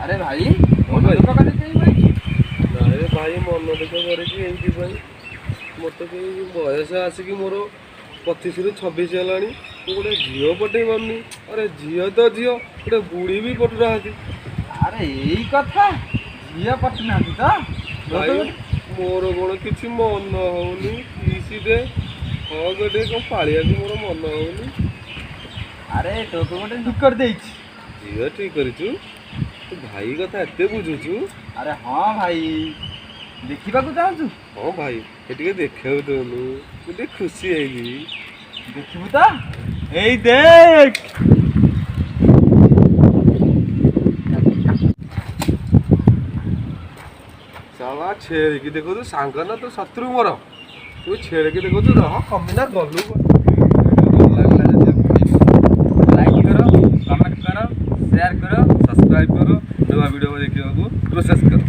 अरे भाई हाँ भाई। भाई भाई मन दुख कर मत बयस आसिक मोर 25 ରୁ 26 हेलानी गोटे झील पटे पारनी। अरे झील तो झील गोटे बुढ़ी भी पटु ना। अरे यही कथा झील पटना तो मोर कौन किसी मन होनी किसी दे हाँ गोटे कौन पालिया मोर मन होनी। अरे तो गोटे ठीक कर देछि झील ठीक करिछु तू भाई कथा एते बुझुछु। अरे हाँ भाई देखा चाहूँ हाँ भाई ये देखा दोनों गोटे खुशी है देखू तो ए देख साला छेड़ की देखो तू सांग ना तो शत्रु मोर तू छेड़ की देखो तू रह कमिना गलू लाइक करो कमेंट करो शेयर करो सब्सक्राइब करो नवा वीडियो देखने को प्रोसेस करो।